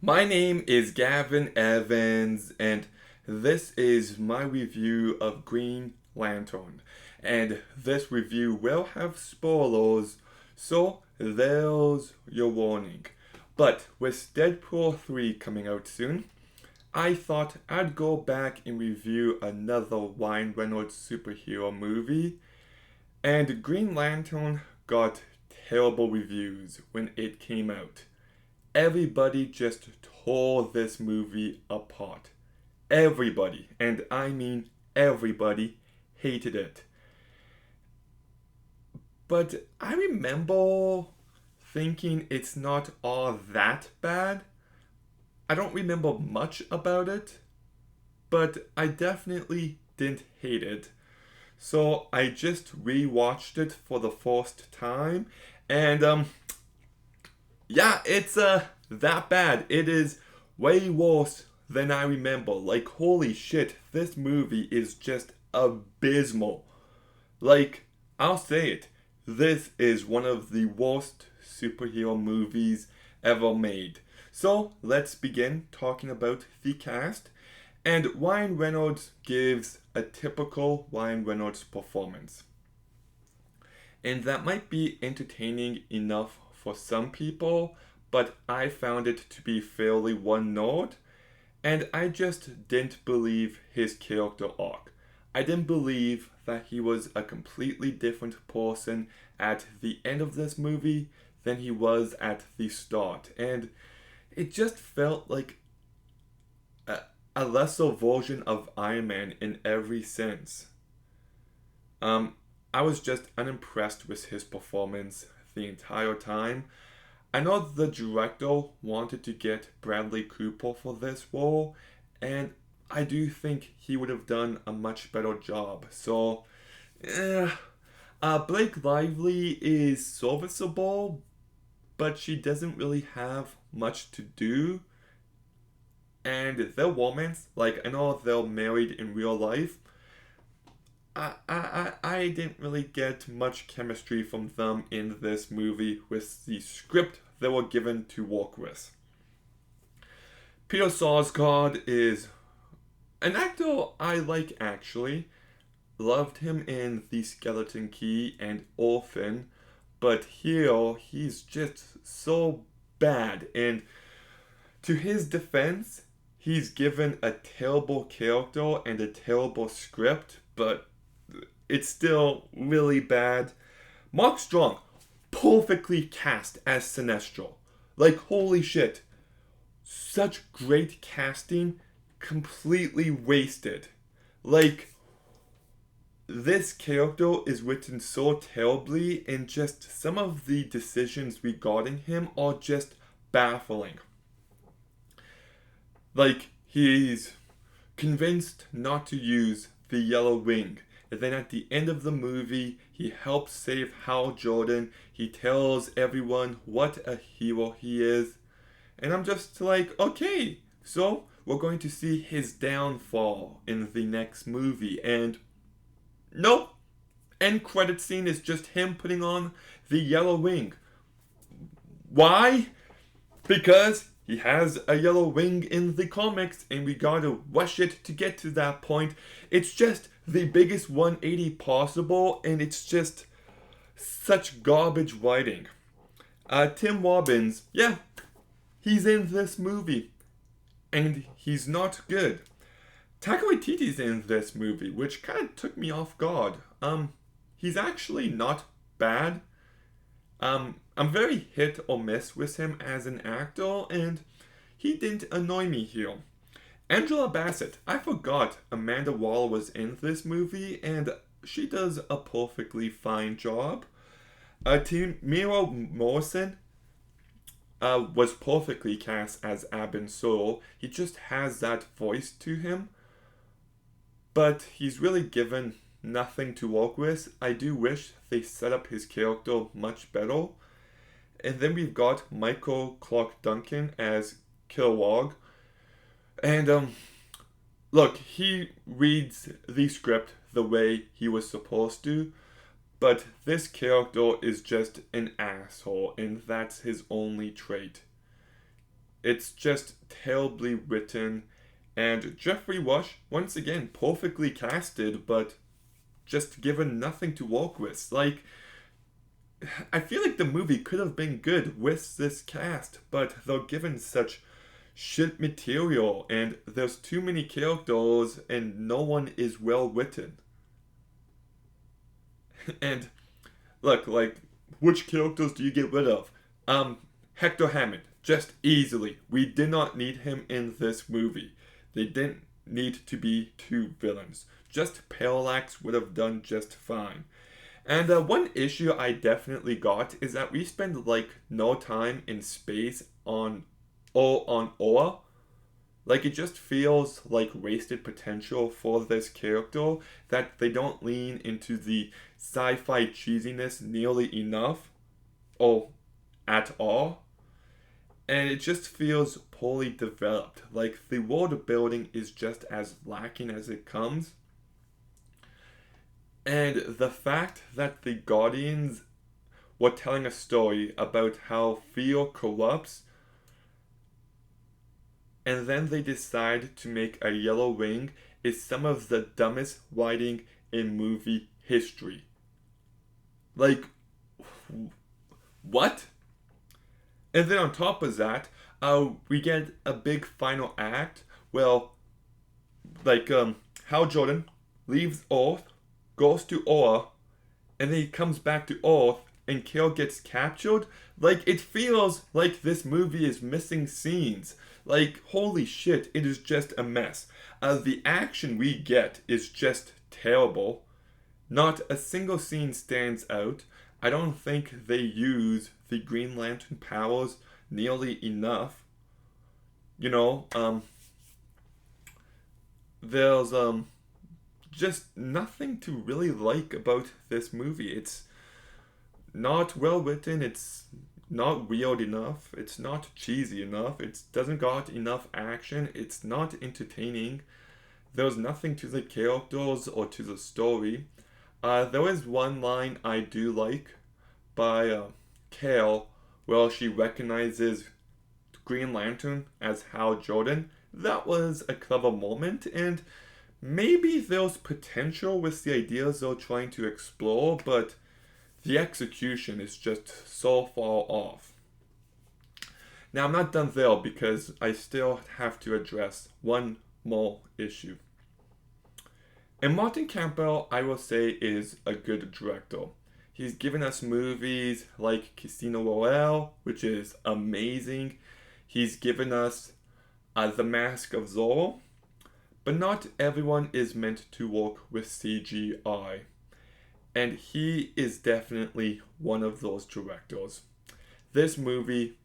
My name is Gavin Evans, and this is my review of Green Lantern. And this review will have spoilers, so there's your warning. But with Deadpool 3 coming out soon, I thought I'd go back and review another Ryan Reynolds superhero movie. And Green Lantern got terrible reviews when it came out. Everybody just tore this movie apart. Everybody, and I mean everybody, hated it. But I remember thinking it's not all that bad. I don't remember much about it, but I definitely didn't hate it. So I just rewatched it for the first time, and yeah, it's that bad. It is way worse than I remember. Like holy shit, this movie is just abysmal. Like I'll say it. This is one of the worst superhero movies ever made. So, let's begin talking about the cast. And Ryan Reynolds gives a typical Ryan Reynolds performance. And that might be entertaining enough for some people, but I found it to be fairly one note, and I just didn't believe his character arc. I didn't believe that he was a completely different person at the end of this movie than he was at the start, and it just felt like a, a lesser version of Iron Man in every sense. Um, I was just unimpressed with his performance the entire time. I know the director wanted to get Bradley Cooper for this role, and I do think he would have done a much better job. So, eh. Blake Lively is serviceable, but she doesn't really have much to do. And their romance, like I know they're married in real life, I didn't really get much chemistry from them in this movie with the script they were given to work with. Peter Sarsgaard is an actor I like actually. Loved him in The Skeleton Key and Orphan, but here he's just so bad. And to his defense, he's given a terrible character and a terrible script, but it's still really bad. Mark Strong, perfectly cast as Sinestro. Like, holy shit. Such great casting, completely wasted. Like, this character is written so terribly, and just some of the decisions regarding him are just baffling. Like, he's convinced not to use the yellow wing. And then at the end of the movie, he helps save Hal Jordan. He tells everyone what a hero he is. And I'm just like, okay, so we're going to see his downfall in the next movie. And nope, end credit scene is just him putting on the yellow wing. Why? Because he has a yellow wing in the comics and we gotta rush it to get to that point. It's just the biggest 180 possible and it's just such garbage writing. Tim Robbins, yeah, he's in this movie and he's not good. Taika Waititi's in this movie, which kind of took me off guard. He's actually not bad. I'm very hit or miss with him as an actor, and he didn't annoy me here. Angela Bassett, I forgot Amanda Waller was in this movie, and she does a perfectly fine job. Miro Morrison was perfectly cast as Abysmal. He just has that voice to him, but he's really given nothing to work with. I do wish they set up his character much better. And then we've got Michael Clark Duncan as Kilowog. And look, he reads the script the way he was supposed to, but this character is just an asshole, and that's his only trait. It's just terribly written, and Jeffrey Rush, once again, perfectly casted, but just given nothing to work with. Like, I feel like the movie could have been good with this cast, but they're given such shit material, and there's too many characters, and no one is well written. And look, like, which characters do you get rid of? Hector Hammond, just easily. We did not need him in this movie. They didn't need to be two villains. Just Parallax would have done just fine. And one issue I definitely got is that we spend like no time in space on Oa. Like, it just feels like wasted potential for this character, that they don't lean into the sci-fi cheesiness nearly enough or at all. And it just feels poorly developed. Like, the world building is just as lacking as it comes. And the fact that the Guardians were telling a story about how fear corrupts, and then they decide to make a yellow ring, is some of the dumbest writing in movie history. Like, what? And then on top of that, we get a big final act. Well, like, Hal Jordan leaves Earth, goes to Oa, and then he comes back to Earth, and Kale gets captured. Like, it feels like this movie is missing scenes. Like, holy shit, it is just a mess. The action we get is just terrible. Not a single scene stands out. I don't think they use the Green Lantern powers nearly enough. You know, there's just nothing to really like about this movie. It's not well written, it's not weird enough, it's not cheesy enough, it doesn't got enough action, it's not entertaining. There's nothing to the characters or to the story. There is one line I do like by Kale where she recognizes Green Lantern as Hal Jordan. That was a clever moment, and maybe there's potential with the ideas they're trying to explore, but the execution is just so far off. Now, I'm not done there because I still have to address one more issue. And Martin Campbell, I will say, is a good director. He's given us movies like Casino Royale, which is amazing. He's given us The Mask of Zorro. But not everyone is meant to work with CGI. And he is definitely one of those directors. This movie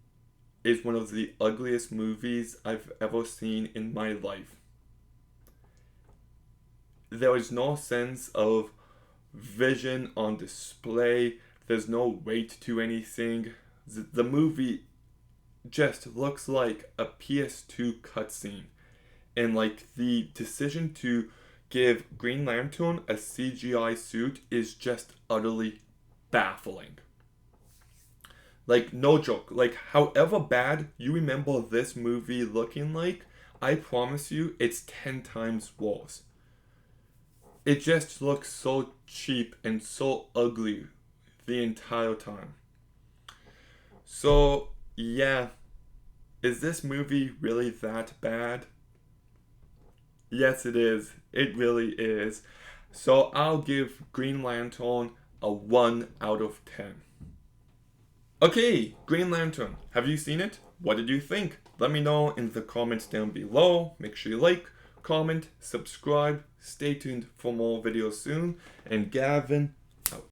is one of the ugliest movies I've ever seen in my life. There is no sense of vision on display. There's no weight to anything. The movie just looks like a PS2 cutscene. And like, the decision to give Green Lantern a CGI suit is just utterly baffling. Like, no joke. Like, however bad you remember this movie looking like, I promise you it's 10 times worse. It just looks so cheap and so ugly the entire time. So, yeah. Is this movie really that bad? Yes, it is. It really is. So I'll give Green Lantern a 1 out of 10. Okay, Green Lantern. Have you seen it? What did you think? Let me know in the comments down below. Make sure you like, comment, subscribe. Stay tuned for more videos soon. And Gavin,